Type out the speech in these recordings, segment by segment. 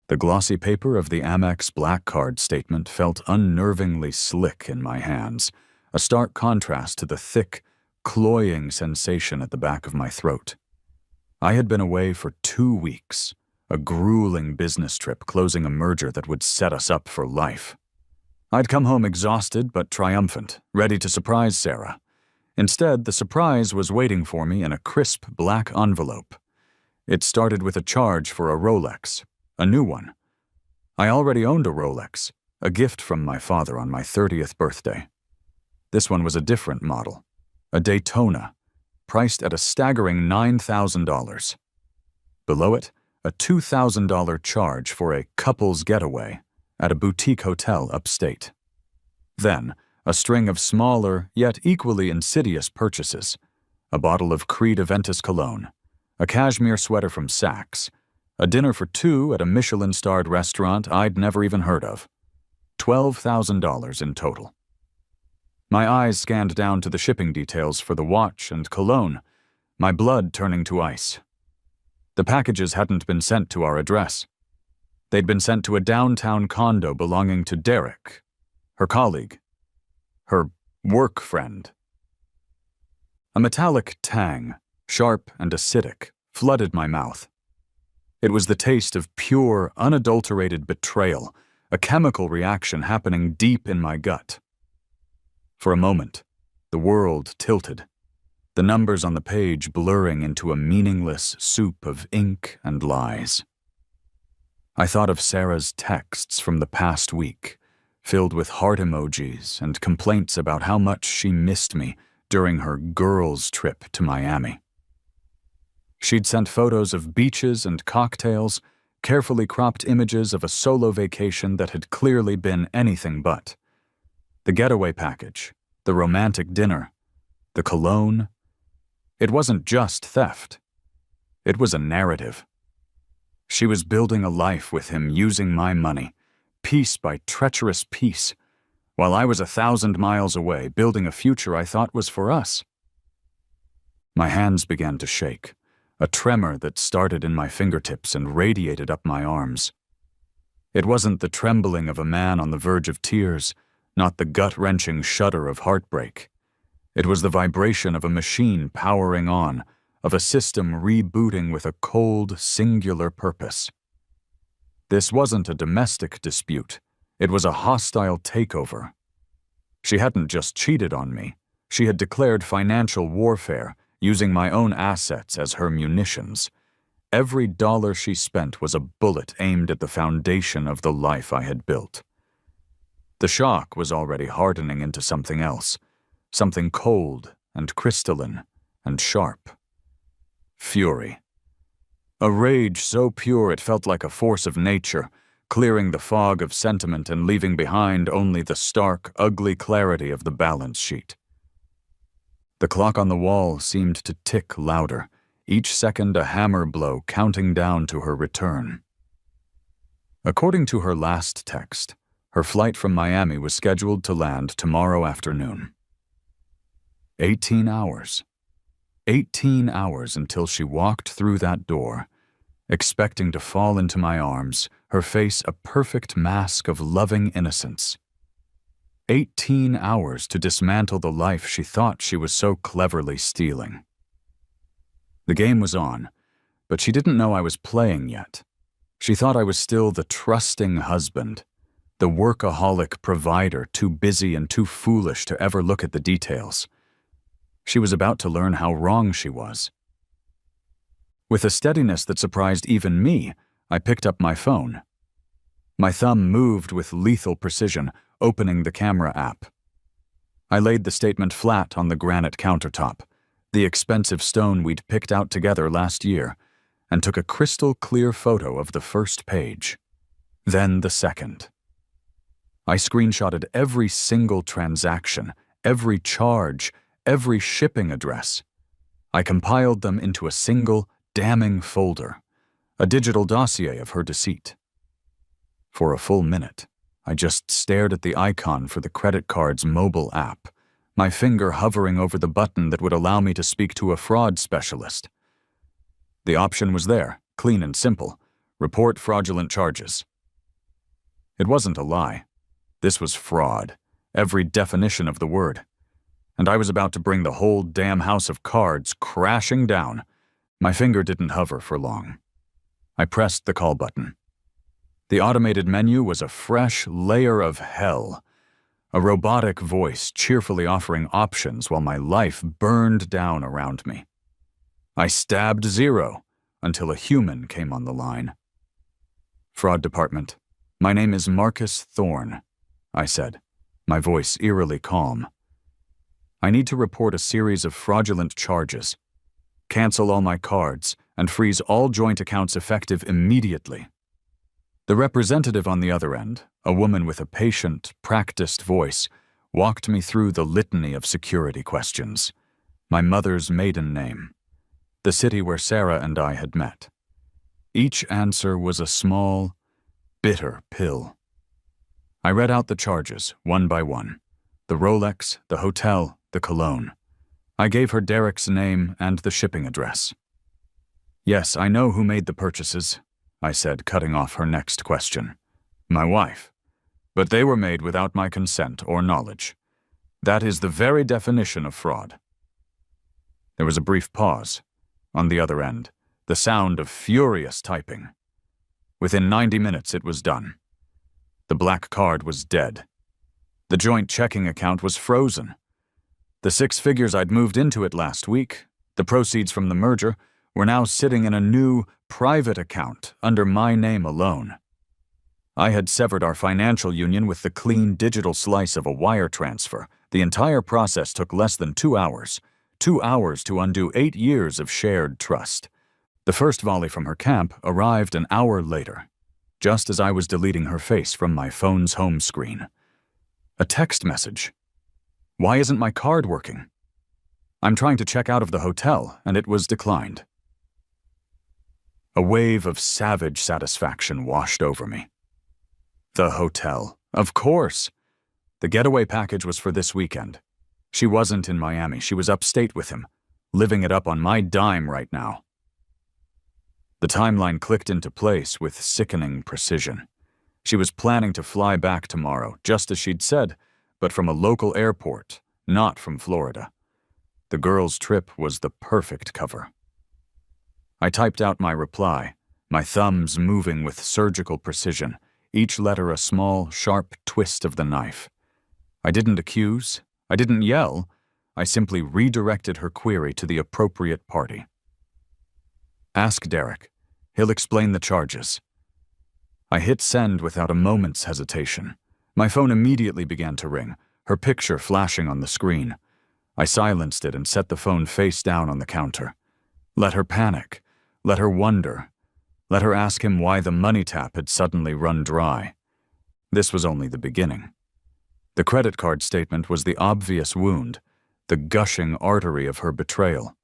The glossy paper of the Amex Black Card statement felt unnervingly slick in my hands, a stark contrast to the thick, cloying sensation at the back of my throat. I had been away for 2 weeks, a grueling business trip closing a merger that would set us up for life. I'd come home exhausted but triumphant, ready to surprise Sarah. Instead, the surprise was waiting for me in a crisp black envelope. It started with a charge for a Rolex, a new one. I already owned a Rolex, a gift from my father on my 30th birthday. This one was a different model, a Daytona, priced at a staggering $9,000. Below it, a $2,000 charge for a couple's getaway at a boutique hotel upstate. Then, a string of smaller, yet equally insidious purchases, a bottle of Creed Aventus cologne, a cashmere sweater from Saks, a dinner for two at a Michelin-starred restaurant I'd never even heard of. $12,000 in total. My eyes scanned down to the shipping details for the watch and cologne, my blood turning to ice. The packages hadn't been sent to our address. They'd been sent to a downtown condo belonging to Derek, her colleague, her work friend. A metallic tang, sharp and acidic, flooded my mouth. It was the taste of pure, unadulterated betrayal, a chemical reaction happening deep in my gut. For a moment, the world tilted, the numbers on the page blurring into a meaningless soup of ink and lies. I thought of Sarah's texts from the past week, filled with heart emojis and complaints about how much she missed me during her girls' trip to Miami. She'd sent photos of beaches and cocktails, carefully cropped images of a solo vacation that had clearly been anything but. The getaway package, the romantic dinner, the cologne. It wasn't just theft. It was a narrative. She was building a life with him using my money, piece by treacherous piece, while I was 1,000 miles away building a future I thought was for us. My hands began to shake, a tremor that started in my fingertips and radiated up my arms. It wasn't the trembling of a man on the verge of tears, not the gut-wrenching shudder of heartbreak. It was the vibration of a machine powering on, of a system rebooting with a cold, singular purpose. This wasn't a domestic dispute. It was a hostile takeover. She hadn't just cheated on me. She had declared financial warfare, using my own assets as her munitions. Every dollar she spent was a bullet aimed at the foundation of the life I had built. The shock was already hardening into something else, something cold and crystalline and sharp. Fury. A rage so pure it felt like a force of nature, clearing the fog of sentiment and leaving behind only the stark, ugly clarity of the balance sheet. The clock on the wall seemed to tick louder, each second a hammer blow counting down to her return. According to her last text, her flight from Miami was scheduled to land tomorrow afternoon. 18 hours. 18 hours until she walked through that door, expecting to fall into my arms, her face a perfect mask of loving innocence. 18 hours to dismantle the life she thought she was so cleverly stealing. The game was on, but she didn't know I was playing yet. She thought I was still the trusting husband, the workaholic provider too busy and too foolish to ever look at the details. She was about to learn how wrong she was. With a steadiness that surprised even me, I picked up my phone. My thumb moved with lethal precision, opening the camera app. I laid the statement flat on the granite countertop, the expensive stone we'd picked out together last year, and took a crystal-clear photo of the first page. Then the second. I screenshotted every single transaction, every charge, every shipping address. I compiled them into a single, damning folder, a digital dossier of her deceit. For a full minute, I just stared at the icon for the credit card's mobile app, my finger hovering over the button that would allow me to speak to a fraud specialist. The option was there, clean and simple, Report fraudulent charges. It wasn't a lie. This was fraud, every definition of the word. And I was about to bring the whole damn house of cards crashing down. My finger didn't hover for long. I pressed the call button. The automated menu was a fresh layer of hell, a robotic voice cheerfully offering options while my life burned down around me. I stabbed 0 until a human came on the line. Fraud Department. My name is Marcus Thorne, I said, my voice eerily calm. I need to report a series of fraudulent charges. Cancel all my cards and freeze all joint accounts effective immediately. The representative on the other end, a woman with a patient, practiced voice, walked me through the litany of security questions. My mother's maiden name. The city where Sarah and I had met. Each answer was a small, bitter pill. I read out the charges, one by one. The Rolex, the hotel, the cologne. I gave her Derek's name and the shipping address. Yes, I know who made the purchases, I said, cutting off her next question. My wife. But they were made without my consent or knowledge. That is the very definition of fraud. There was a brief pause. On the other end, the sound of furious typing. Within 90 minutes, it was done. The black card was dead. The joint checking account was frozen. The 6 figures I'd moved into it last week, the proceeds from the merger, were now sitting in a new, private account under my name alone. I had severed our financial union with the clean digital slice of a wire transfer. The entire process took less than 2 hours. 2 hours to undo 8 years of shared trust. The first volley from her camp arrived an hour later, just as I was deleting her face from my phone's home screen. A text message. Why isn't my card working? I'm trying to check out of the hotel, and it was declined. A wave of savage satisfaction washed over me. The hotel. Of course. The getaway package was for this weekend. She wasn't in Miami. She was upstate with him, living it up on my dime right now. The timeline clicked into place with sickening precision. She was planning to fly back tomorrow, just as she'd said, but from a local airport, not from Florida. The girl's trip was the perfect cover. I typed out my reply, my thumbs moving with surgical precision, each letter a small, sharp twist of the knife. I didn't accuse, I didn't yell, I simply redirected her query to the appropriate party. Ask Derek. He'll explain the charges. I hit send without a moment's hesitation. My phone immediately began to ring, her picture flashing on the screen. I silenced it and set the phone face down on the counter. Let her panic. Let her wonder. Let her ask him why the money tap had suddenly run dry. This was only the beginning. The credit card statement was the obvious wound, the gushing artery of her betrayal.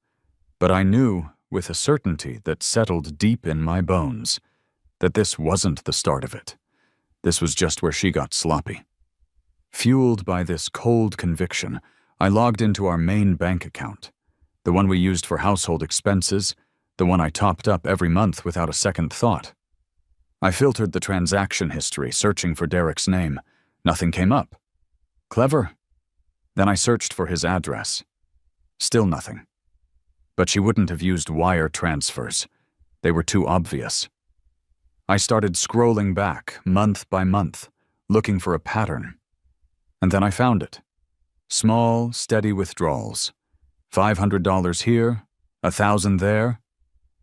But I knew, with a certainty that settled deep in my bones, that this wasn't the start of it. This was just where she got sloppy. Fueled by this cold conviction, I logged into our main bank account, the one we used for household expenses, the one I topped up every month without a second thought. I filtered the transaction history, searching for Derek's name. Nothing came up. Clever. Then I searched for his address. Still nothing. But she wouldn't have used wire transfers. They were too obvious. I started scrolling back, month by month, looking for a pattern. And then I found it. Small, steady withdrawals. $500 here, $1,000 there.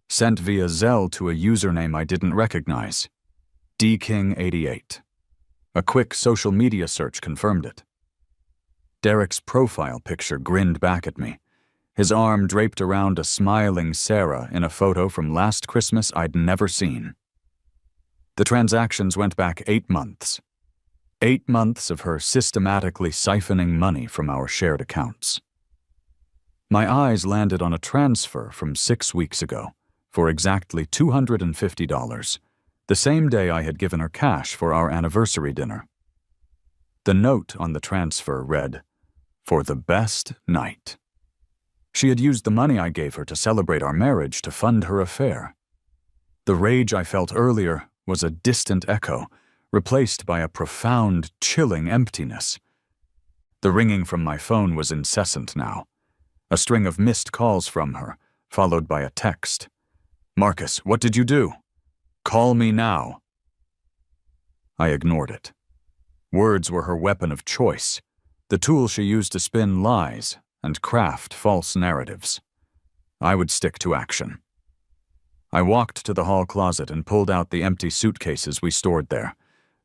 Sent via Zelle to a username I didn't recognize. DKing88. A quick social media search confirmed it. Derek's profile picture grinned back at me, his arm draped around a smiling Sarah in a photo from last Christmas I'd never seen. The transactions went back 8 months. 8 months of her systematically siphoning money from our shared accounts. My eyes landed on a transfer from 6 weeks ago for exactly $250, the same day I had given her cash for our anniversary dinner. The note on the transfer read, "For the best night." She had used the money I gave her to celebrate our marriage to fund her affair. The rage I felt earlier was a distant echo, replaced by a profound, chilling emptiness. The ringing from my phone was incessant now. A string of missed calls from her, followed by a text. "Marcus, what did you do? Call me now." I ignored it. Words were her weapon of choice, the tool she used to spin lies and craft false narratives. I would stick to action. I walked to the hall closet and pulled out the empty suitcases we stored there.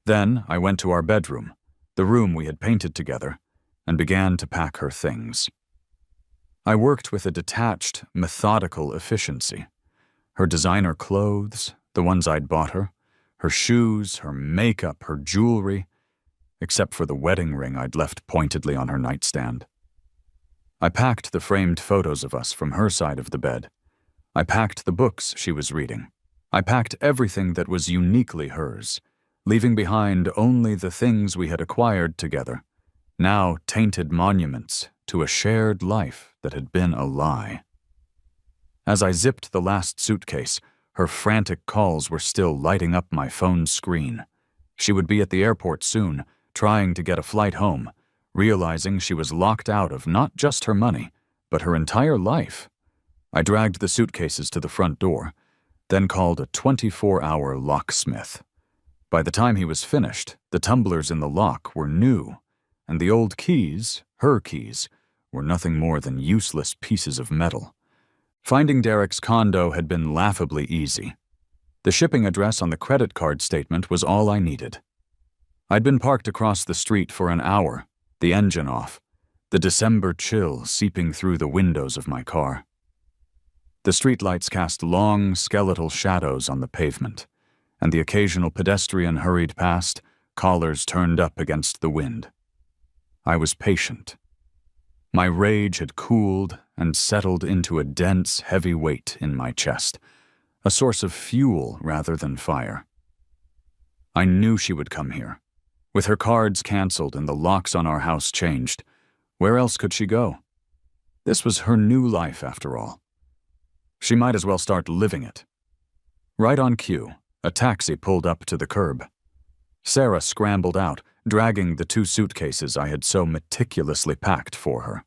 Then I went to our bedroom, the room we had painted together, and began to pack her things. I worked with a detached, methodical efficiency. Her designer clothes, the ones I'd bought her, her shoes, her makeup, her jewelry, except for the wedding ring I'd left pointedly on her nightstand. I packed the framed photos of us from her side of the bed. I packed the books she was reading. I packed everything that was uniquely hers, leaving behind only the things we had acquired together, now tainted monuments to a shared life that had been a lie. As I zipped the last suitcase, her frantic calls were still lighting up my phone screen. She would be at the airport soon, trying to get a flight home, realizing she was locked out of not just her money, but her entire life. I dragged the suitcases to the front door, then called a 24-hour locksmith. By the time he was finished, the tumblers in the lock were new, and the old keys, her keys, were nothing more than useless pieces of metal. Finding Derek's condo had been laughably easy. The shipping address on the credit card statement was all I needed. I'd been parked across the street for an hour, the engine off, the December chill seeping through the windows of my car. The streetlights cast long, skeletal shadows on the pavement, and the occasional pedestrian hurried past, collars turned up against the wind. I was patient. My rage had cooled and settled into a dense, heavy weight in my chest, a source of fuel rather than fire. I knew she would come here. With her cards canceled and the locks on our house changed, where else could she go? This was her new life, after all. She might as well start living it. Right on cue, a taxi pulled up to the curb. Sarah scrambled out, dragging the 2 suitcases I had so meticulously packed for her.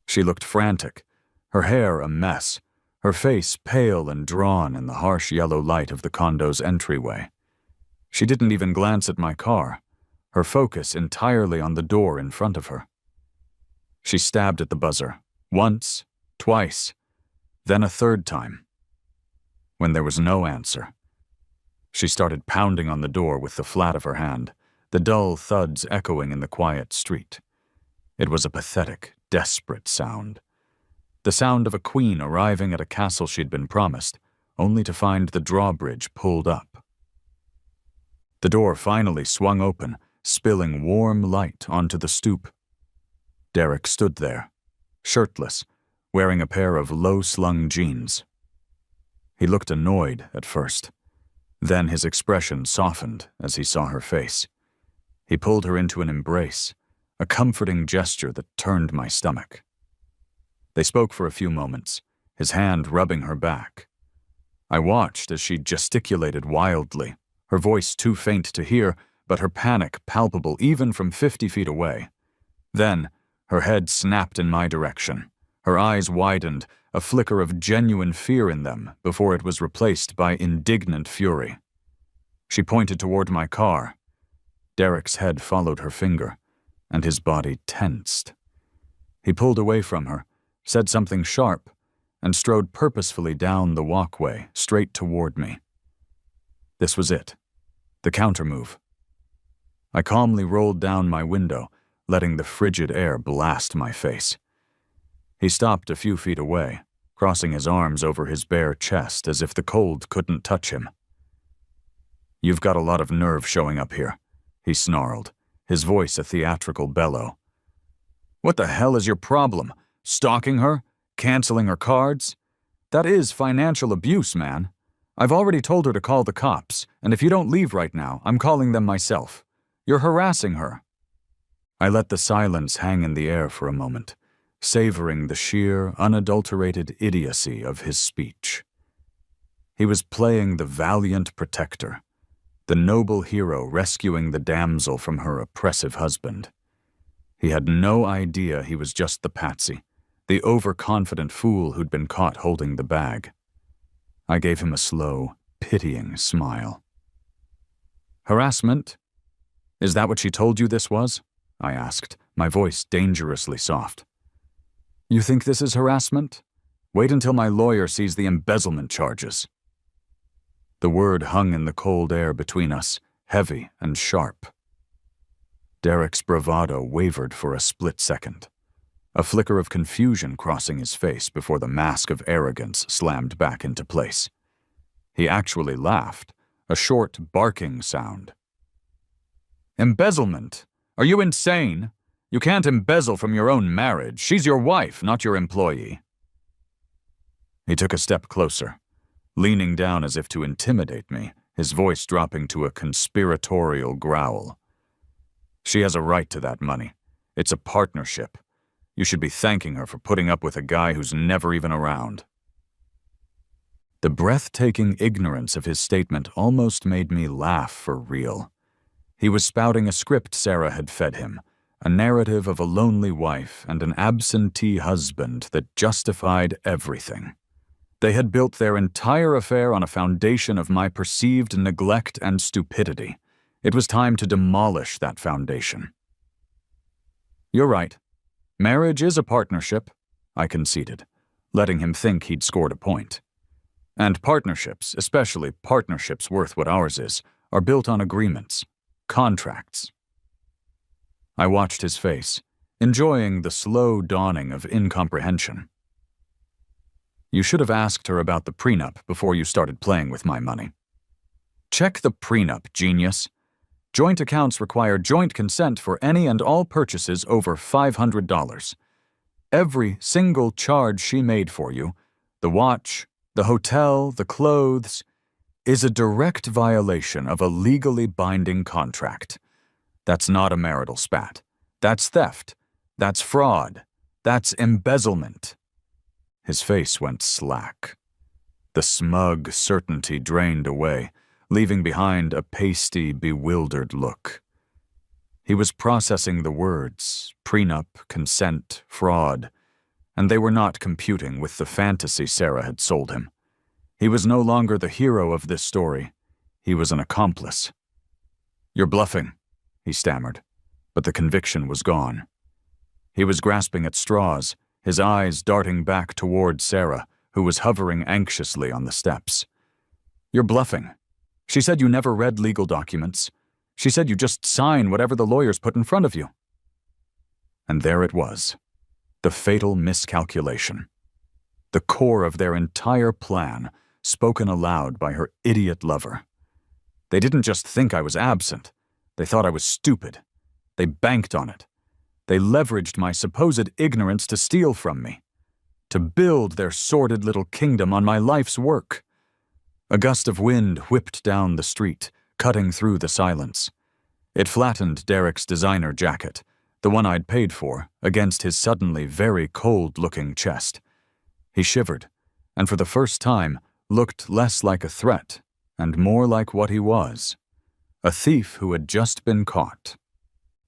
She looked frantic, her hair a mess, her face pale and drawn in the harsh yellow light of the condo's entryway. She didn't even glance at my car, her focus entirely on the door in front of her. She stabbed at the buzzer, once, twice, then a third time. When there was no answer, she started pounding on the door with the flat of her hand, the dull thuds echoing in the quiet street. It was a pathetic, desperate sound. The sound of a queen arriving at a castle she'd been promised, only to find the drawbridge pulled up. The door finally swung open, spilling warm light onto the stoop. Derek stood there, shirtless, wearing a pair of low-slung jeans. He looked annoyed at first. Then his expression softened as he saw her face. He pulled her into an embrace, a comforting gesture that turned my stomach. They spoke for a few moments, his hand rubbing her back. I watched as she gesticulated wildly, her voice too faint to hear, but her panic palpable even from 50 feet away. Then, her head snapped in my direction. Her eyes widened, a flicker of genuine fear in them before it was replaced by indignant fury. She pointed toward my car. Derek's head followed her finger, and his body tensed. He pulled away from her, said something sharp, and strode purposefully down the walkway, straight toward me. This was it, the countermove. I calmly rolled down my window, letting the frigid air blast my face. He stopped a few feet away, crossing his arms over his bare chest as if the cold couldn't touch him. "You've got a lot of nerve showing up here," he snarled, his voice a theatrical bellow. "What the hell is your problem? Stalking her? Canceling her cards? That is financial abuse, man. I've already told her to call the cops, and if you don't leave right now, I'm calling them myself. You're harassing her." I let the silence hang in the air for a moment, savoring the sheer, unadulterated idiocy of his speech. He was playing the valiant protector, the noble hero rescuing the damsel from her oppressive husband. He had no idea he was just the patsy, the overconfident fool who'd been caught holding the bag. I gave him a slow, pitying smile. "Harassment? Is that what she told you this was?" I asked, my voice dangerously soft. "You think this is harassment? Wait until my lawyer sees the embezzlement charges." The word hung in the cold air between us, heavy and sharp. Derek's bravado wavered for a split second, a flicker of confusion crossing his face before the mask of arrogance slammed back into place. He actually laughed, a short, barking sound. "Embezzlement? Are you insane? You can't embezzle from your own marriage. She's your wife, not your employee." He took a step closer, leaning down as if to intimidate me, his voice dropping to a conspiratorial growl. "She has a right to that money. It's a partnership. You should be thanking her for putting up with a guy who's never even around." The breathtaking ignorance of his statement almost made me laugh for real. He was spouting a script Sarah had fed him, a narrative of a lonely wife and an absentee husband that justified everything. They had built their entire affair on a foundation of my perceived neglect and stupidity. It was time to demolish that foundation. "You're right. Marriage is a partnership," I conceded, letting him think he'd scored a point. "And partnerships, especially partnerships worth what ours is, are built on agreements, contracts." I watched his face, enjoying the slow dawning of incomprehension. "You should have asked her about the prenup before you started playing with my money." "Check the prenup, genius. Joint accounts require joint consent for any and all purchases over $500. Every single charge she made for you, the watch, the hotel, the clothes, is a direct violation of a legally binding contract. That's not a marital spat. That's theft. That's fraud. That's embezzlement." His face went slack. The smug certainty drained away, leaving behind a pasty, bewildered look. He was processing the words, prenup, consent, fraud, and they were not computing with the fantasy Sarah had sold him. He was no longer the hero of this story. He was an accomplice. "You're bluffing," he stammered, but the conviction was gone. He was grasping at straws, his eyes darting back toward Sarah, who was hovering anxiously on the steps. "You're bluffing. She said you never read legal documents. She said you just sign whatever the lawyers put in front of you." And there it was, the fatal miscalculation. The core of their entire plan, spoken aloud by her idiot lover. They didn't just think I was absent. They thought I was stupid. They banked on it. They leveraged my supposed ignorance to steal from me, to build their sordid little kingdom on my life's work. A gust of wind whipped down the street, cutting through the silence. It flattened Derek's designer jacket, the one I'd paid for, against his suddenly very cold-looking chest. He shivered, and for the first time looked less like a threat and more like what he was, a thief who had just been caught.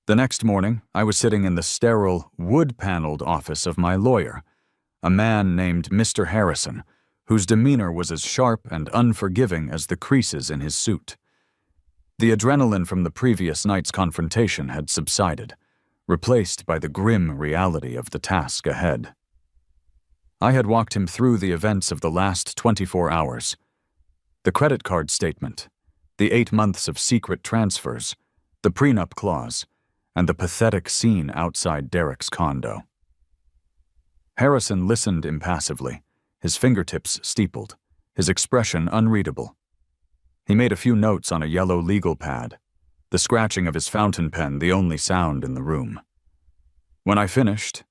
The next morning, I was sitting in the sterile, wood-paneled office of my lawyer, a man named Mr. Harrison, whose demeanor was as sharp and unforgiving as the creases in his suit. The adrenaline from the previous night's confrontation had subsided, replaced by the grim reality of the task ahead. I had walked him through the events of the last 24 hours. The credit card statement, the 8 months of secret transfers, the prenup clause, and the pathetic scene outside Derek's condo. Harrison listened impassively, his fingertips steepled, his expression unreadable. He made a few notes on a yellow legal pad, the scratching of his fountain pen the only sound in the room. When I finished,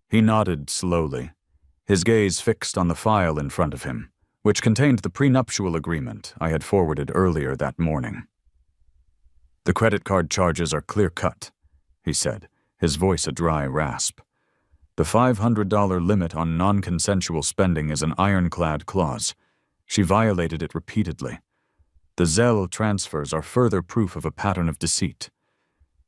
he nodded slowly, his gaze fixed on the file in front of him, which contained the prenuptial agreement I had forwarded earlier that morning. "The credit card charges are clear-cut," he said, his voice a dry rasp. "The $500 limit on non-consensual spending is an ironclad clause. She violated it repeatedly. The Zelle transfers are further proof of a pattern of deceit.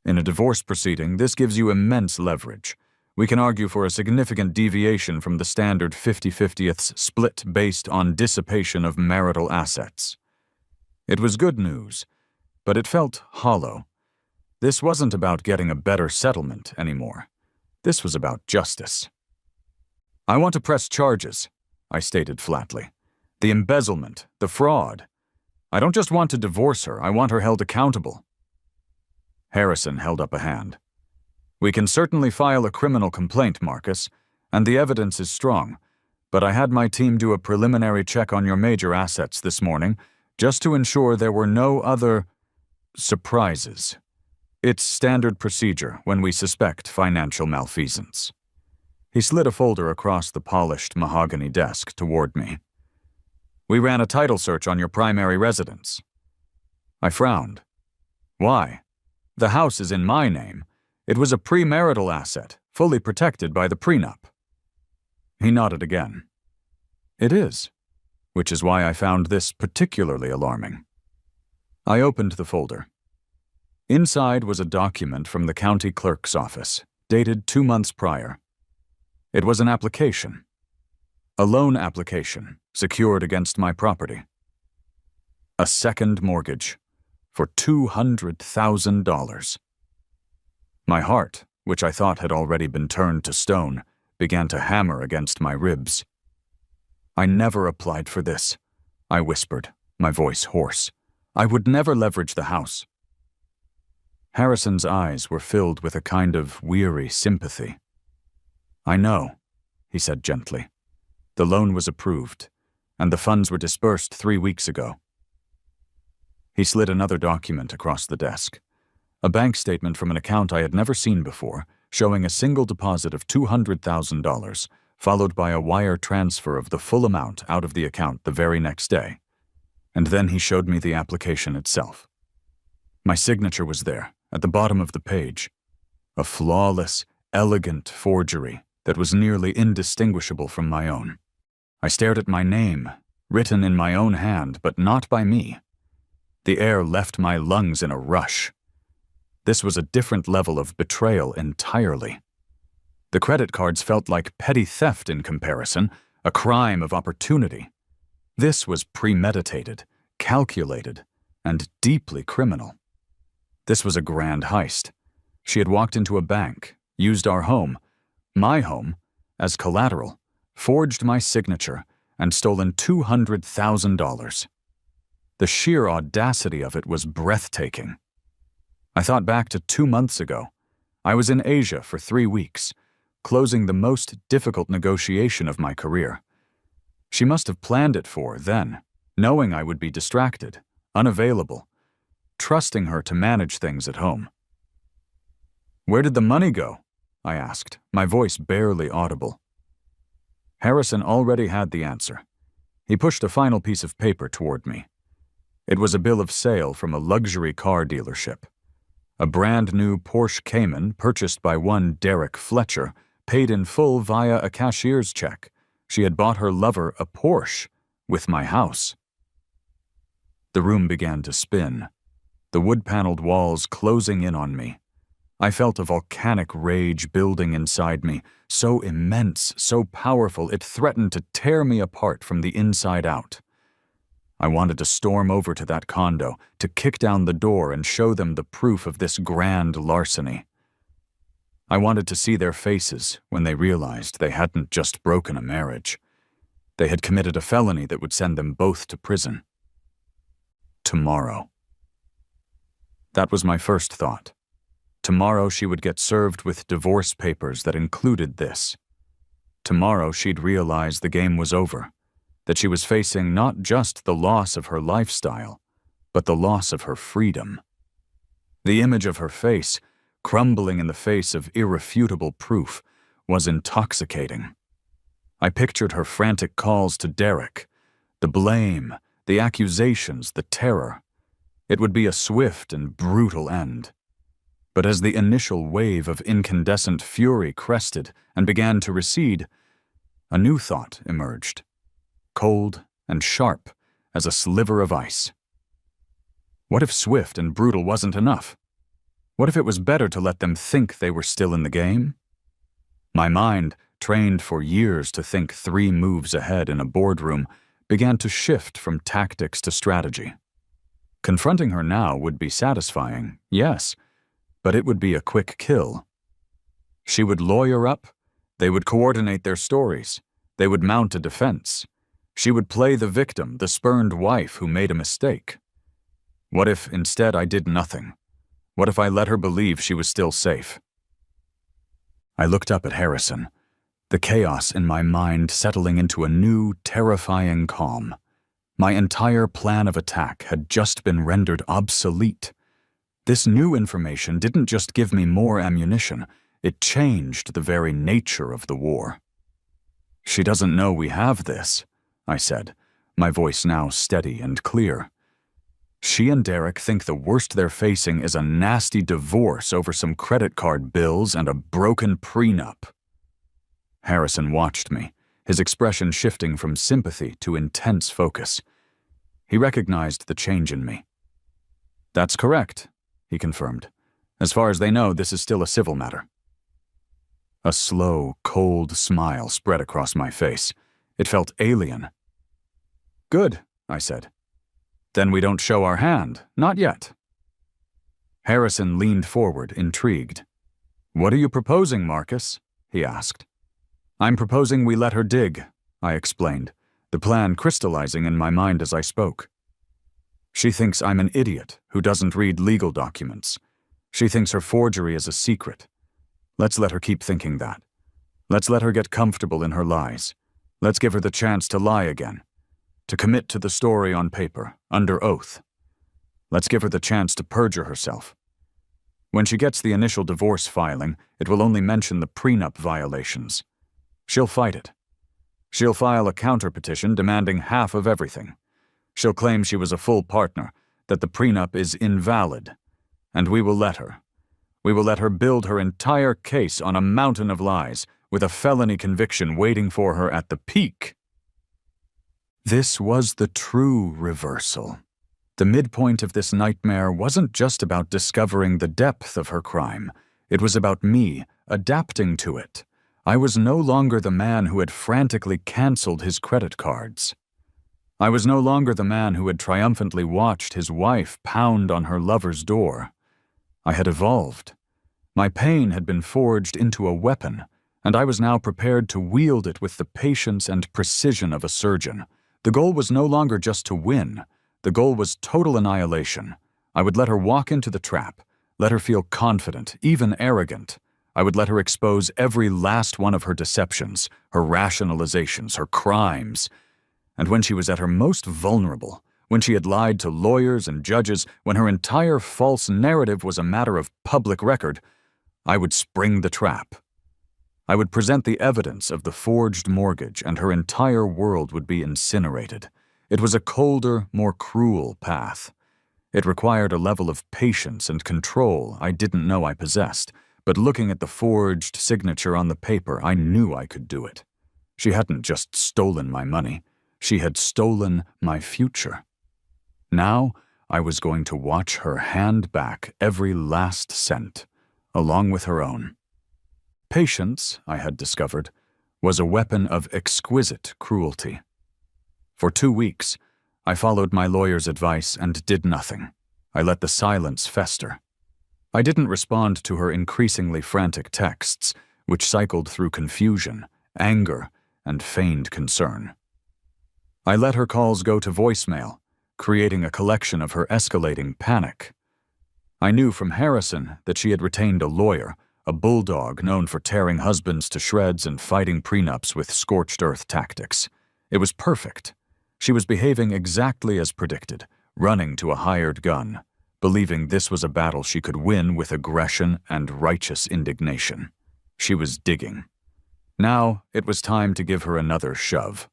In a divorce proceeding, this gives you immense leverage. We can argue for a significant deviation from the standard 50/50ths split based on dissipation of marital assets. It was good news, but it felt hollow. This wasn't about getting a better settlement anymore. This was about justice. I want to press charges, I stated flatly. The embezzlement, the fraud. I don't just want to divorce her, I want her held accountable. Harrison held up a hand. We can certainly file a criminal complaint, Marcus, and the evidence is strong, but I had my team do a preliminary check on your major assets this morning, just to ensure there were no other surprises. It's standard procedure when we suspect financial malfeasance. He slid a folder across the polished mahogany desk toward me. We ran a title search on your primary residence. I frowned. Why? The house is in my name. It was a premarital asset, fully protected by the prenup. He nodded again. It is, which is why I found this particularly alarming. I opened the folder. Inside was a document from the county clerk's office, dated 2 months prior. It was an application. A loan application, secured against my property. A second mortgage, for $200,000. My heart, which I thought had already been turned to stone, began to hammer against my ribs. I never applied for this, I whispered, my voice hoarse. I would never leverage the house. Harrison's eyes were filled with a kind of weary sympathy. I know, he said gently. The loan was approved, and the funds were disbursed 3 weeks ago. He slid another document across the desk. A bank statement from an account I had never seen before, showing a single deposit of $200,000, followed by a wire transfer of the full amount out of the account the very next day. And then he showed me the application itself. My signature was there, at the bottom of the page. A flawless, elegant forgery that was nearly indistinguishable from my own. I stared at my name, written in my own hand, but not by me. The air left my lungs in a rush. This was a different level of betrayal entirely. The credit cards felt like petty theft in comparison, a crime of opportunity. This was premeditated, calculated, and deeply criminal. This was a grand heist. She had walked into a bank, used our home, my home, as collateral, forged my signature, and stolen $200,000. The sheer audacity of it was breathtaking. I thought back to 2 months ago. I was in Asia for 3 weeks, closing the most difficult negotiation of my career. She must have planned it then, knowing I would be distracted, unavailable, trusting her to manage things at home. Where did the money go? I asked, my voice barely audible. Harrison already had the answer. He pushed a final piece of paper toward me. It was a bill of sale from a luxury car dealership. A brand new Porsche Cayman purchased by one Derek Fletcher, paid in full via a cashier's check. She had bought her lover a Porsche with my house. The room began to spin, the wood-paneled walls closing in on me. I felt a volcanic rage building inside me, so immense, so powerful, it threatened to tear me apart from the inside out. I wanted to storm over to that condo, to kick down the door and show them the proof of this grand larceny. I wanted to see their faces when they realized they hadn't just broken a marriage. They had committed a felony that would send them both to prison. Tomorrow. That was my first thought. Tomorrow she would get served with divorce papers that included this. Tomorrow she'd realize the game was over, that she was facing not just the loss of her lifestyle, but the loss of her freedom. The image of her face, crumbling in the face of irrefutable proof, was intoxicating. I pictured her frantic calls to Derek, the blame, the accusations, the terror. It would be a swift and brutal end. But as the initial wave of incandescent fury crested and began to recede, a new thought emerged. Cold and sharp, as a sliver of ice. What if swift and brutal wasn't enough? What if it was better to let them think they were still in the game? My mind, trained for years to think 3 moves ahead in a boardroom, began to shift from tactics to strategy. Confronting her now would be satisfying, yes, but it would be a quick kill. She would lawyer up, they would coordinate their stories, they would mount a defense. She would play the victim, the spurned wife who made a mistake. What if instead I did nothing? What if I let her believe she was still safe? I looked up at Harrison, the chaos in my mind settling into a new, terrifying calm. My entire plan of attack had just been rendered obsolete. This new information didn't just give me more ammunition, it changed the very nature of the war. "She doesn't know we have this," I said, my voice now steady and clear. "She and Derek think the worst they're facing is a nasty divorce over some credit card bills and a broken prenup." Harrison watched me, his expression shifting from sympathy to intense focus. He recognized the change in me. "That's correct," he confirmed. "As far as they know, this is still a civil matter." A slow, cold smile spread across my face. It felt alien. "Good," I said. "Then we don't show our hand, not yet." Harrison leaned forward, intrigued. "What are you proposing, Marcus?" he asked. "I'm proposing we let her dig," I explained, the plan crystallizing in my mind as I spoke. "She thinks I'm an idiot who doesn't read legal documents. She thinks her forgery is a secret. Let's let her keep thinking that. Let's let her get comfortable in her lies. Let's give her the chance to lie again, to commit to the story on paper, under oath. Let's give her the chance to perjure herself. When she gets the initial divorce filing, it will only mention the prenup violations. She'll fight it. She'll file a counter-petition demanding half of everything. She'll claim she was a full partner, that the prenup is invalid. And we will let her. We will let her build her entire case on a mountain of lies, with a felony conviction waiting for her at the peak." This was the true reversal. The midpoint of this nightmare wasn't just about discovering the depth of her crime. It was about me adapting to it. I was no longer the man who had frantically canceled his credit cards. I was no longer the man who had triumphantly watched his wife pound on her lover's door. I had evolved. My pain had been forged into a weapon, and I was now prepared to wield it with the patience and precision of a surgeon. The goal was no longer just to win. The goal was total annihilation. I would let her walk into the trap, let her feel confident, even arrogant. I would let her expose every last one of her deceptions, her rationalizations, her crimes. And when she was at her most vulnerable, when she had lied to lawyers and judges, when her entire false narrative was a matter of public record, I would spring the trap. I would present the evidence of the forged mortgage, and her entire world would be incinerated. It was a colder, more cruel path. It required a level of patience and control I didn't know I possessed, but looking at the forged signature on the paper, I knew I could do it. She hadn't just stolen my money. She had stolen my future. Now, I was going to watch her hand back every last cent, along with her own. Patience, I had discovered, was a weapon of exquisite cruelty. For 2 weeks, I followed my lawyer's advice and did nothing. I let the silence fester. I didn't respond to her increasingly frantic texts, which cycled through confusion, anger, and feigned concern. I let her calls go to voicemail, creating a collection of her escalating panic. I knew from Harrison that she had retained a lawyer, a bulldog known for tearing husbands to shreds and fighting prenups with scorched earth tactics. It was perfect. She was behaving exactly as predicted, running to a hired gun, believing this was a battle she could win with aggression and righteous indignation. She was digging. Now it was time to give her another shove.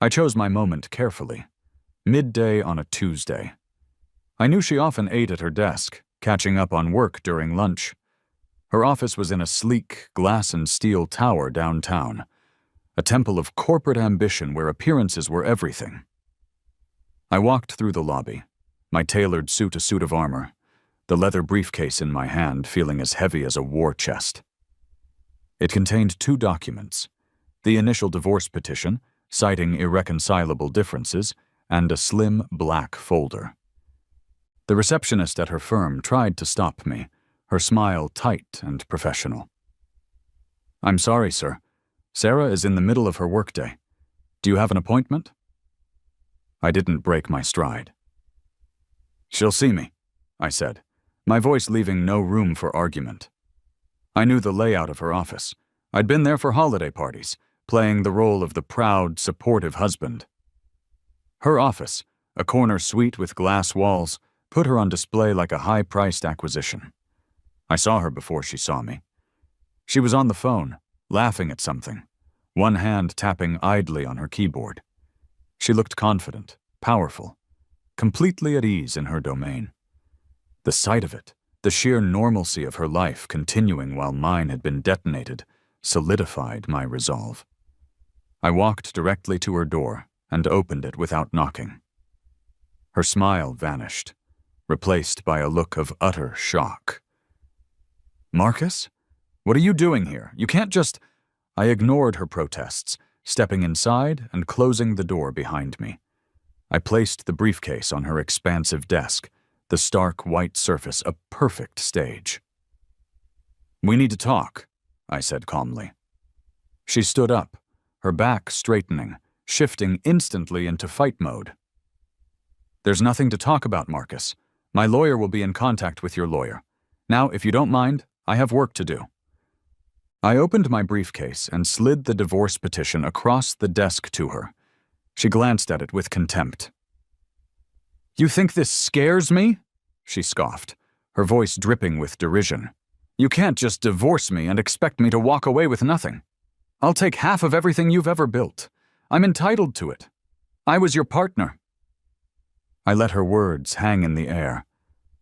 I chose my moment carefully. Midday on a Tuesday. I knew she often ate at her desk, catching up on work during lunch. Her office was in a sleek, glass and steel tower downtown, a temple of corporate ambition where appearances were everything. I walked through the lobby, my tailored suit a suit of armor, the leather briefcase in my hand feeling as heavy as a war chest. It contained 2 documents, the initial divorce petition, citing irreconcilable differences, and a slim black folder. The receptionist at her firm tried to stop me, her smile tight and professional. "I'm sorry, sir. Sarah is in the middle of her workday. Do you have an appointment?" I didn't break my stride. "She'll see me," I said, my voice leaving no room for argument. I knew the layout of her office. I'd been there for holiday parties, playing the role of the proud, supportive husband. Her office, a corner suite with glass walls, put her on display like a high-priced acquisition. I saw her before she saw me. She was on the phone, laughing at something, one hand tapping idly on her keyboard. She looked confident, powerful, completely at ease in her domain. The sight of it, the sheer normalcy of her life continuing while mine had been detonated, solidified my resolve. I walked directly to her door and opened it without knocking. Her smile vanished, replaced by a look of utter shock. "Marcus? What are you doing here? You can't just—" I ignored her protests, stepping inside and closing the door behind me. I placed the briefcase on her expansive desk, the stark white surface a perfect stage. "We need to talk," I said calmly. She stood up, her back straightening, shifting instantly into fight mode. "There's nothing to talk about, Marcus. My lawyer will be in contact with your lawyer. Now, if you don't mind, I have work to do." I opened my briefcase and slid the divorce petition across the desk to her. She glanced at it with contempt. "You think this scares me?" she scoffed, her voice dripping with derision. "You can't just divorce me and expect me to walk away with nothing. I'll take half of everything you've ever built. I'm entitled to it. I was your partner." I let her words hang in the air,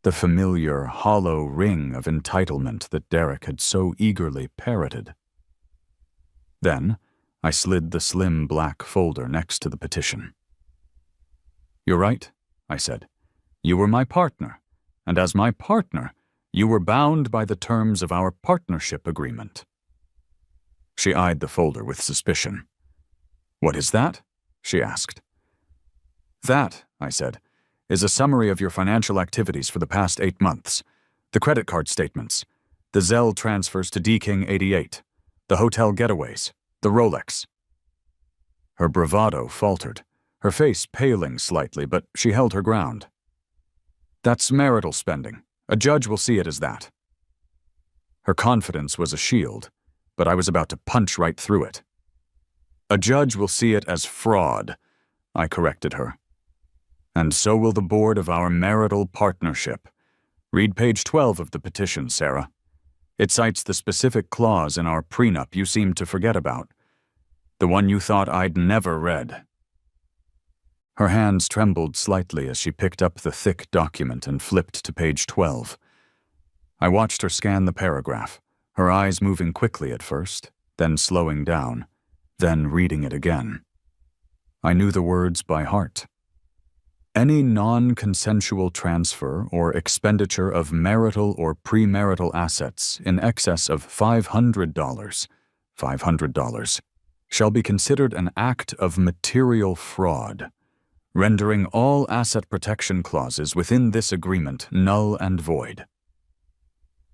the familiar, hollow ring of entitlement that Derek had so eagerly parroted. Then, I slid the slim black folder next to the petition. "You're right," I said. "You were my partner, and as my partner, you were bound by the terms of our partnership agreement." She eyed the folder with suspicion. "What is that?" she asked. "That," I said, "is a summary of your financial activities for the past 8 months. The credit card statements, the Zelle transfers to D. King 88, the hotel getaways, the Rolex." Her bravado faltered, her face paling slightly, but she held her ground. "That's marital spending. A judge will see it as that." Her confidence was a shield, but I was about to punch right through it. "A judge will see it as fraud," I corrected her. "And so will the board of our marital partnership. Read page 12 of the petition, Sarah. It cites the specific clause in our prenup you seemed to forget about, the one you thought I'd never read." Her hands trembled slightly as she picked up the thick document and flipped to page 12. I watched her scan the paragraph, her eyes moving quickly at first, then slowing down, then reading it again. I knew the words by heart. "Any non-consensual transfer or expenditure of marital or premarital assets in excess of $500 shall be considered an act of material fraud, rendering all asset protection clauses within this agreement null and void."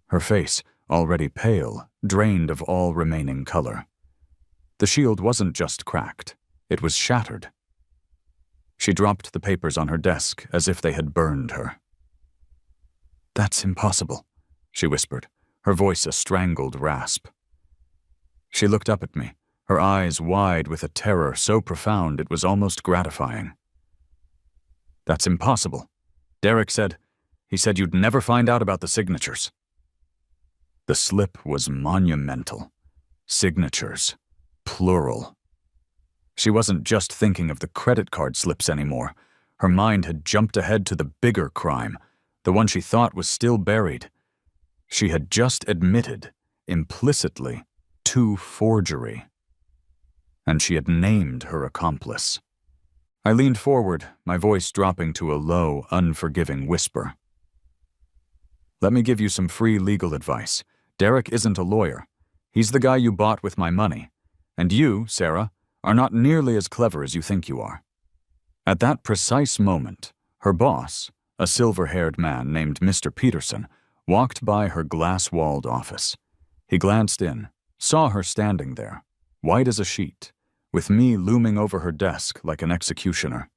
Her face, already pale, drained of all remaining color. The shield wasn't just cracked, it was shattered. She dropped the papers on her desk as if they had burned her. "That's impossible," she whispered, her voice a strangled rasp. She looked up at me, her eyes wide with a terror so profound it was almost gratifying. "That's impossible. Derek said you'd never find out about the signatures." The slip was monumental. Signatures. Plural. She wasn't just thinking of the credit card slips anymore. Her mind had jumped ahead to the bigger crime, the one she thought was still buried. She had just admitted, implicitly, to forgery. And she had named her accomplice. I leaned forward, my voice dropping to a low, unforgiving whisper. Let me give you some free legal advice. Derek isn't a lawyer. He's the guy you bought with my money. And you, Sarah, are not nearly as clever as you think you are. At that precise moment, her boss, a silver-haired man named Mr. Peterson, walked by her glass-walled office. He glanced in, saw her standing there, white as a sheet, with me looming over her desk like an executioner.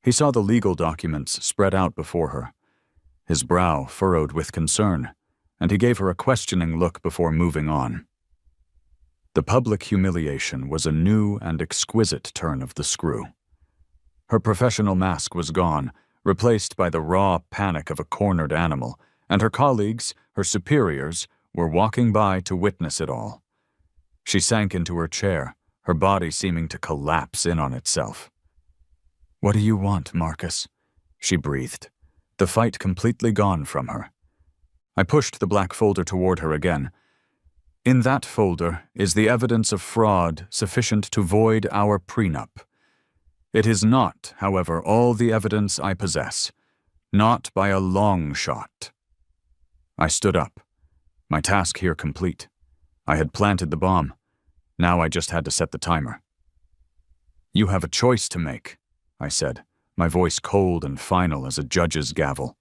He saw the legal documents spread out before her, his brow furrowed with concern, and he gave her a questioning look before moving on. The public humiliation was a new and exquisite turn of the screw. Her professional mask was gone, replaced by the raw panic of a cornered animal, and her colleagues, her superiors, were walking by to witness it all. She sank into her chair, her body seeming to collapse in on itself. "What do you want, Marcus?" she breathed, the fight completely gone from her. I pushed the black folder toward her again. In that folder is the evidence of fraud sufficient to void our prenup. It is not, however, all the evidence I possess. Not by a long shot. I stood up, my task here complete. I had planted the bomb. Now I just had to set the timer. "You have a choice to make," I said, my voice cold and final as a judge's gavel.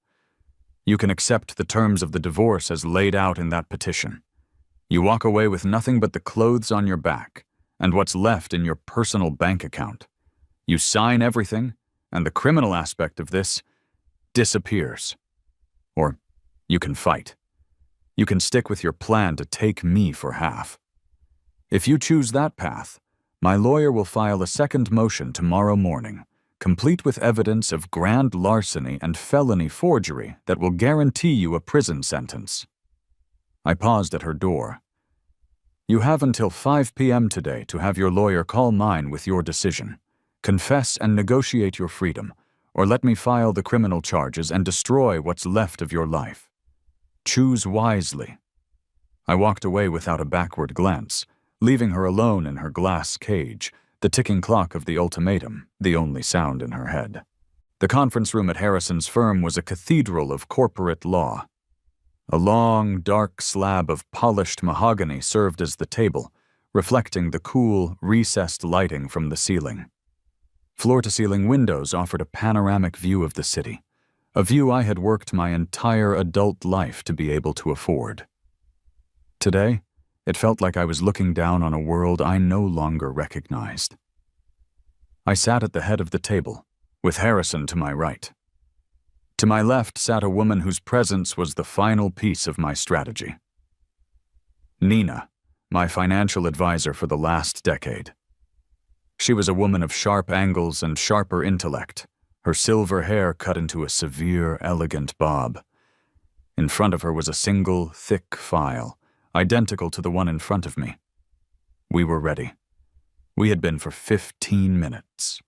"You can accept the terms of the divorce as laid out in that petition. You walk away with nothing but the clothes on your back and what's left in your personal bank account. You sign everything, and the criminal aspect of this disappears. Or you can fight. You can stick with your plan to take me for half. If you choose that path, my lawyer will file a second motion tomorrow morning, complete with evidence of grand larceny and felony forgery that will guarantee you a prison sentence." I paused at her door. "You have until 5 p.m. today to have your lawyer call mine with your decision. Confess and negotiate your freedom, or let me file the criminal charges and destroy what's left of your life. Choose wisely." I walked away without a backward glance, leaving her alone in her glass cage, the ticking clock of the ultimatum, the only sound in her head. The conference room at Harrison's firm was a cathedral of corporate law. A long, dark slab of polished mahogany served as the table, reflecting the cool, recessed lighting from the ceiling. Floor-to-ceiling windows offered a panoramic view of the city, a view I had worked my entire adult life to be able to afford. Today, it felt like I was looking down on a world I no longer recognized. I sat at the head of the table, with Harrison to my right. To my left sat a woman whose presence was the final piece of my strategy. Nina, my financial advisor for the last decade. She was a woman of sharp angles and sharper intellect, her silver hair cut into a severe, elegant bob. In front of her was a single, thick file, identical to the one in front of me. We were ready. We had been for 15 minutes.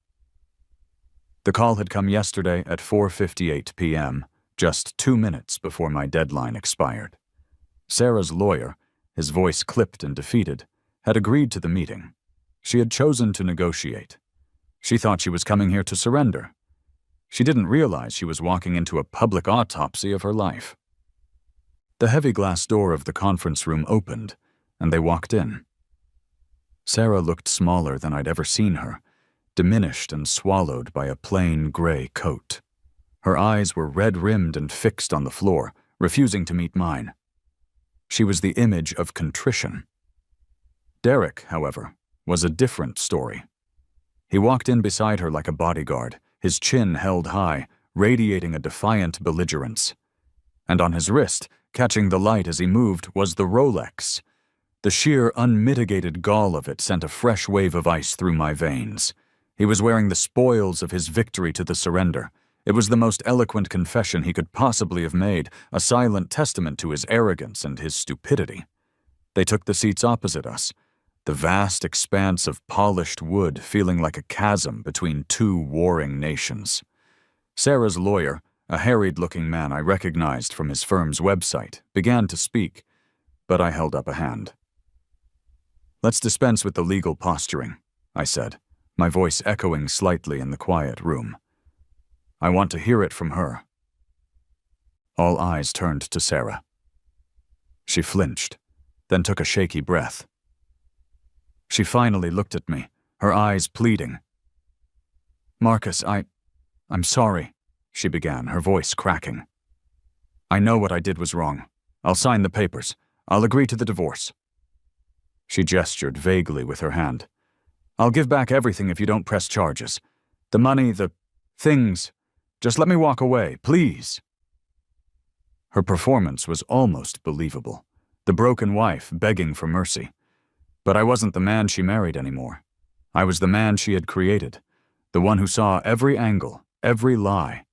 The call had come yesterday at 4:58 p.m., just 2 minutes before my deadline expired. Sarah's lawyer, his voice clipped and defeated, had agreed to the meeting. She had chosen to negotiate. She thought she was coming here to surrender. She didn't realize she was walking into a public autopsy of her life. The heavy glass door of the conference room opened, and they walked in. Sarah looked smaller than I'd ever seen her, diminished and swallowed by a plain gray coat. Her eyes were red-rimmed and fixed on the floor, refusing to meet mine. She was the image of contrition. Derek, however, was a different story. He walked in beside her like a bodyguard, his chin held high, radiating a defiant belligerence. And on his wrist, catching the light as he moved, was the Rolex. The sheer, unmitigated gall of it sent a fresh wave of ice through my veins. He was wearing the spoils of his victory to the surrender. It was the most eloquent confession he could possibly have made, a silent testament to his arrogance and his stupidity. They took the seats opposite us, the vast expanse of polished wood feeling like a chasm between two warring nations. Sarah's lawyer, a harried-looking man I recognized from his firm's website, began to speak, but I held up a hand. "Let's dispense with the legal posturing," I said, my voice echoing slightly in the quiet room. I want to hear it from her. All eyes turned to Sarah. She flinched, then took a shaky breath. She finally looked at me, her eyes pleading. "Marcus, I'm sorry," she began, her voice cracking. "I know what I did was wrong. I'll sign the papers. I'll agree to the divorce." She gestured vaguely with her hand. "I'll give back everything if you don't press charges. The money, the things. Just let me walk away, please." Her performance was almost believable, the broken wife begging for mercy. But I wasn't the man she married anymore. I was the man she had created, the one who saw every angle, every lie.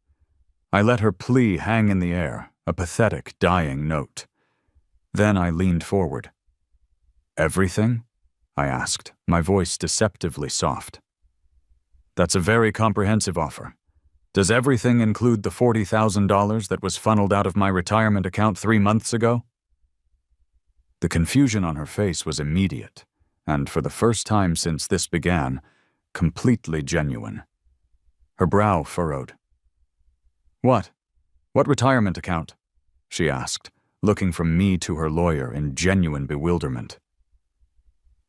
I let her plea hang in the air, a pathetic, dying note. Then I leaned forward. "Everything?" I asked, my voice deceptively soft. "That's a very comprehensive offer. Does everything include the $40,000 that was funneled out of my retirement account 3 months ago?" The confusion on her face was immediate, and for the first time since this began, completely genuine. Her brow furrowed. "What? What retirement account?" she asked, looking from me to her lawyer in genuine bewilderment.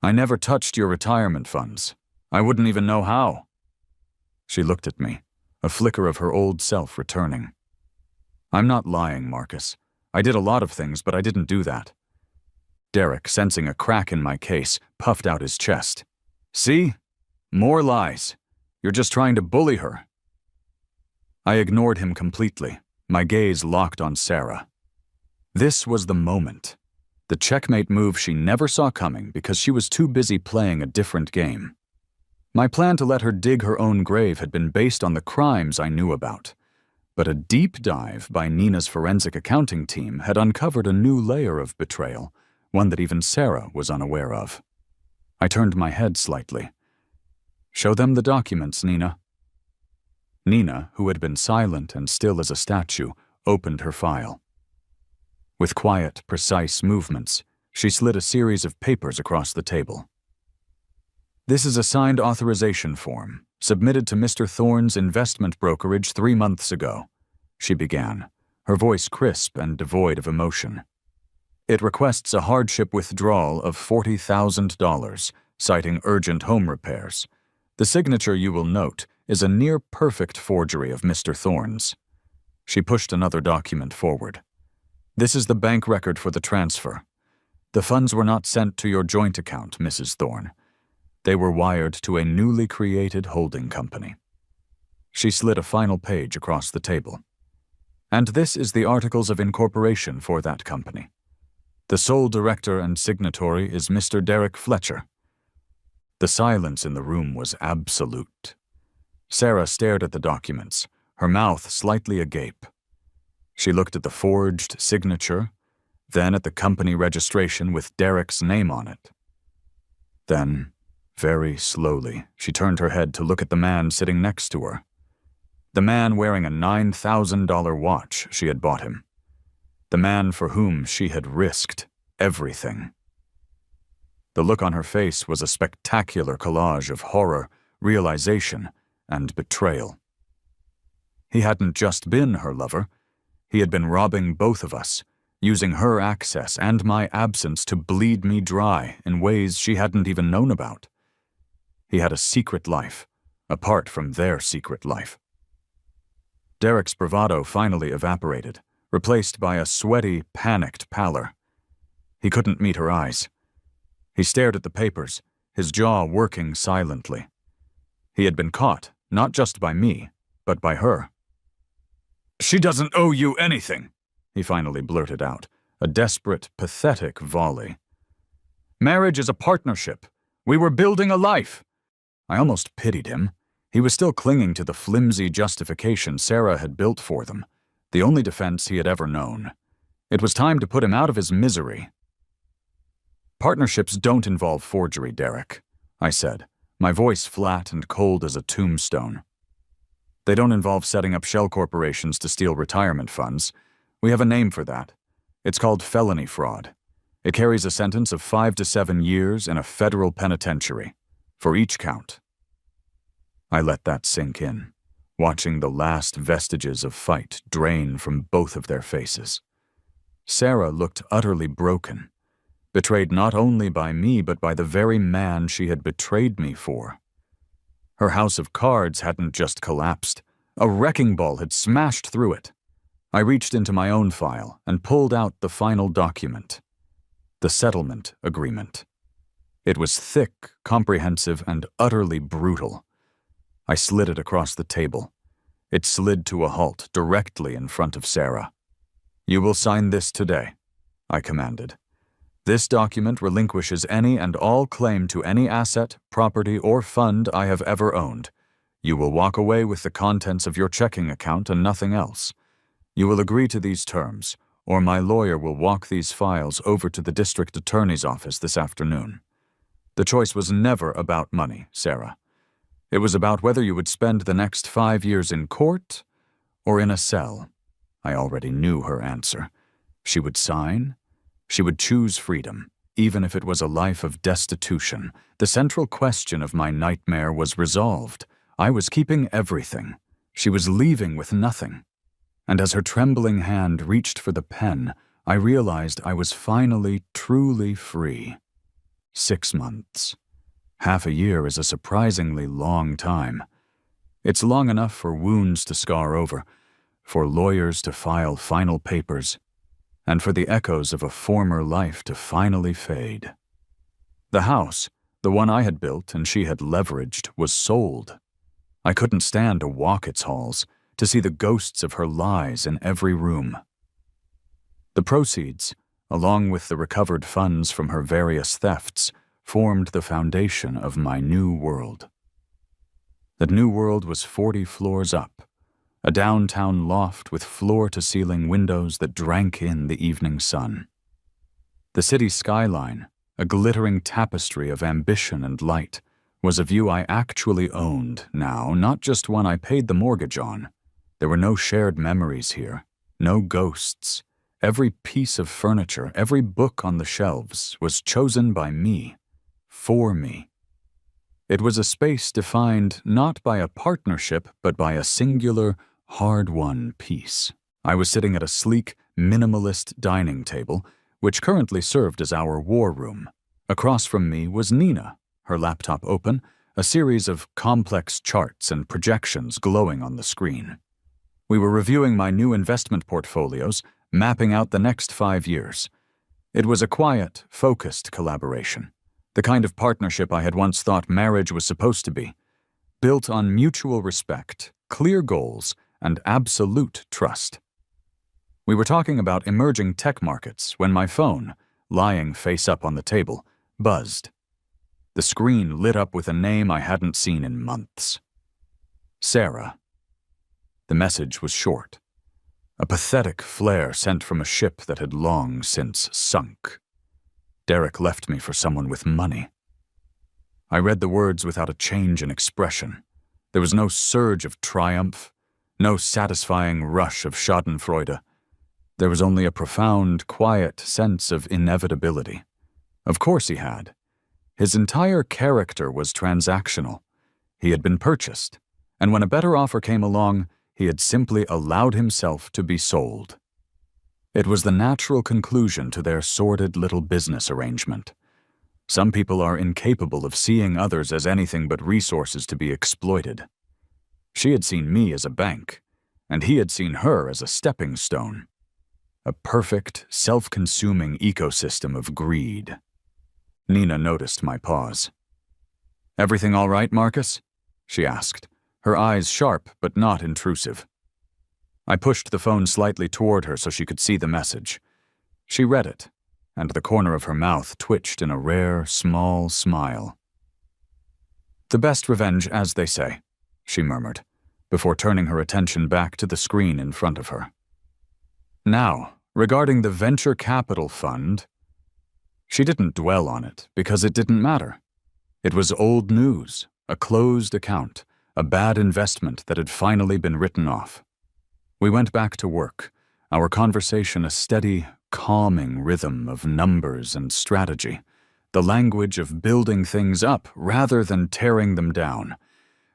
"I never touched your retirement funds. I wouldn't even know how." She looked at me, a flicker of her old self returning. "I'm not lying, Marcus. I did a lot of things, but I didn't do that." Derek, sensing a crack in my case, puffed out his chest. "See? More lies. You're just trying to bully her." I ignored him completely, my gaze locked on Sarah. This was the moment. The checkmate move she never saw coming because she was too busy playing a different game. My plan to let her dig her own grave had been based on the crimes I knew about. But a deep dive by Nina's forensic accounting team had uncovered a new layer of betrayal, one that even Sarah was unaware of. I turned my head slightly. "Show them the documents, Nina." Nina, who had been silent and still as a statue, opened her file. With quiet, precise movements, she slid a series of papers across the table. "This is a signed authorization form, submitted to Mr. Thorne's investment brokerage 3 months ago," she began, her voice crisp and devoid of emotion. "It requests a hardship withdrawal of $40,000, citing urgent home repairs. The signature, you will note, is a near-perfect forgery of Mr. Thorne's." She pushed another document forward. "This is the bank record for the transfer. The funds were not sent to your joint account, Mrs. Thorne. They were wired to a newly created holding company." She slid a final page across the table. "And this is the articles of incorporation for that company. The sole director and signatory is Mr. Derek Fletcher." The silence in the room was absolute. Sarah stared at the documents, her mouth slightly agape. She looked at the forged signature, then at the company registration with Derek's name on it. Then, very slowly, she turned her head to look at the man sitting next to her. The man wearing a $9,000 watch she had bought him. The man for whom she had risked everything. The look on her face was a spectacular collage of horror, realization, and betrayal. He hadn't just been her lover. He had been robbing both of us, using her access and my absence to bleed me dry in ways she hadn't even known about. He had a secret life, apart from their secret life. Derek's bravado finally evaporated, replaced by a sweaty, panicked pallor. He couldn't meet her eyes. He stared at the papers, his jaw working silently. He had been caught, not just by me, but by her. "She doesn't owe you anything," he finally blurted out, a desperate, pathetic volley. "Marriage is a partnership. We were building a life." I almost pitied him. He was still clinging to the flimsy justification Sarah had built for them, the only defense he had ever known. It was time to put him out of his misery. "Partnerships don't involve forgery, Derek," I said, my voice flat and cold as a tombstone. "They don't involve setting up shell corporations to steal retirement funds. We have a name for that. It's called felony fraud. It carries a sentence of 5 to 7 years in a federal penitentiary, for each count." I let that sink in, watching the last vestiges of fight drain from both of their faces. Sarah looked utterly broken, betrayed not only by me but by the very man she had betrayed me for. Her house of cards hadn't just collapsed. A wrecking ball had smashed through it. I reached into my own file and pulled out the final document, the settlement agreement. It was thick, comprehensive, and utterly brutal. I slid it across the table. It slid to a halt directly in front of Sarah. "You will sign this today," I commanded. "This document relinquishes any and all claim to any asset, property, or fund I have ever owned. You will walk away with the contents of your checking account and nothing else. You will agree to these terms, or my lawyer will walk these files over to the district attorney's office this afternoon. The choice was never about money, Sarah. It was about whether you would spend the next 5 years in court or in a cell." I already knew her answer. She would sign. She would choose freedom, even if it was a life of destitution. The central question of my nightmare was resolved. I was keeping everything. She was leaving with nothing. And as her trembling hand reached for the pen, I realized I was finally truly free. 6 months. Half a year is a surprisingly long time. It's long enough for wounds to scar over, for lawyers to file final papers, and for the echoes of a former life to finally fade. The house, the one I had built and she had leveraged, was sold. I couldn't stand to walk its halls, to see the ghosts of her lies in every room. The proceeds, along with the recovered funds from her various thefts, formed the foundation of my new world. That new world was 40 floors up, a downtown loft with floor-to-ceiling windows that drank in the evening sun. The city skyline, a glittering tapestry of ambition and light, was a view I actually owned now, not just one I paid the mortgage on. There were no shared memories here, no ghosts. Every piece of furniture, every book on the shelves was chosen by me, for me. It was a space defined not by a partnership, but by a singular, hard-won peace. I was sitting at a sleek, minimalist dining table, which currently served as our war room. Across from me was Nina, her laptop open, a series of complex charts and projections glowing on the screen. We were reviewing my new investment portfolios, mapping out the next 5 years. It was a quiet, focused collaboration, the kind of partnership I had once thought marriage was supposed to be, built on mutual respect, clear goals, and absolute trust. We were talking about emerging tech markets when my phone, lying face up on the table, buzzed. The screen lit up with a name I hadn't seen in months. Sarah. The message was short, a pathetic flare sent from a ship that had long since sunk. Derek left me for someone with money. I read the words without a change in expression. There was no surge of triumph, no satisfying rush of schadenfreude. There was only a profound, quiet sense of inevitability. Of course he had. His entire character was transactional. He had been purchased, and when a better offer came along, he had simply allowed himself to be sold. It was the natural conclusion to their sordid little business arrangement. Some people are incapable of seeing others as anything but resources to be exploited. She had seen me as a bank, and he had seen her as a stepping stone. A perfect, self-consuming ecosystem of greed. Nina noticed my pause. "Everything all right, Marcus?" she asked, her eyes sharp but not intrusive. I pushed the phone slightly toward her so she could see the message. She read it, and the corner of her mouth twitched in a rare, small smile. "The best revenge, as they say," she murmured, before turning her attention back to the screen in front of her. "Now, regarding the venture capital fund," she didn't dwell on it because it didn't matter. It was old news, a closed account, a bad investment that had finally been written off. We went back to work, our conversation a steady, calming rhythm of numbers and strategy, the language of building things up rather than tearing them down.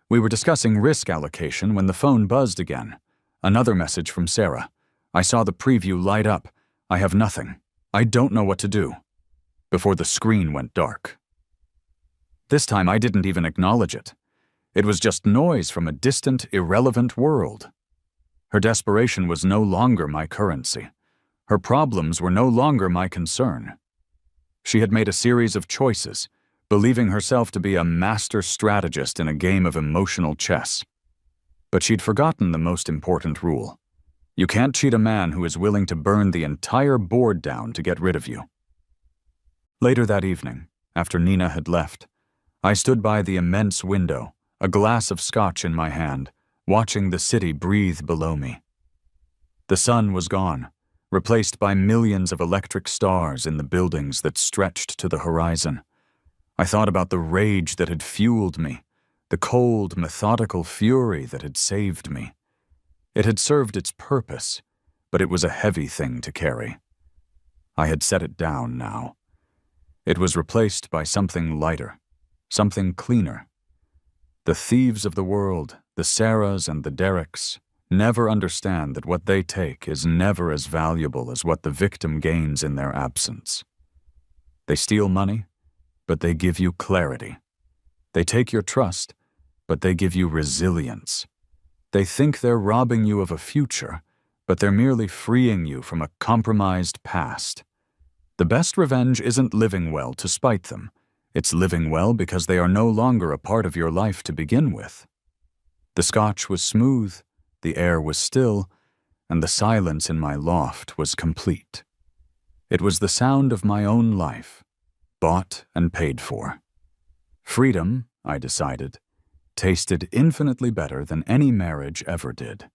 We were discussing risk allocation when the phone buzzed again. Another message from Sarah. I saw the preview light up. I have nothing. I don't know what to do. Before the screen went dark. This time I didn't even acknowledge it. It was just noise from a distant, irrelevant world. Her desperation was no longer my currency. Her problems were no longer my concern. She had made a series of choices, believing herself to be a master strategist in a game of emotional chess. But she'd forgotten the most important rule. You can't cheat a man who is willing to burn the entire board down to get rid of you. Later that evening, after Nina had left, I stood by the immense window, a glass of scotch in my hand, watching the city breathe below me. The sun was gone, replaced by millions of electric stars in the buildings that stretched to the horizon. I thought about the rage that had fueled me, the cold, methodical fury that had saved me. It had served its purpose, but it was a heavy thing to carry. I had set it down now. It was replaced by something lighter, something cleaner. The thieves of the world, the Sarahs and the Derricks, never understand that what they take is never as valuable as what the victim gains in their absence. They steal money, but they give you clarity. They take your trust, but they give you resilience. They think they're robbing you of a future, but they're merely freeing you from a compromised past. The best revenge isn't living well to spite them. It's living well because they are no longer a part of your life to begin with. The scotch was smooth, the air was still, and the silence in my loft was complete. It was the sound of my own life, bought and paid for. Freedom, I decided, tasted infinitely better than any marriage ever did.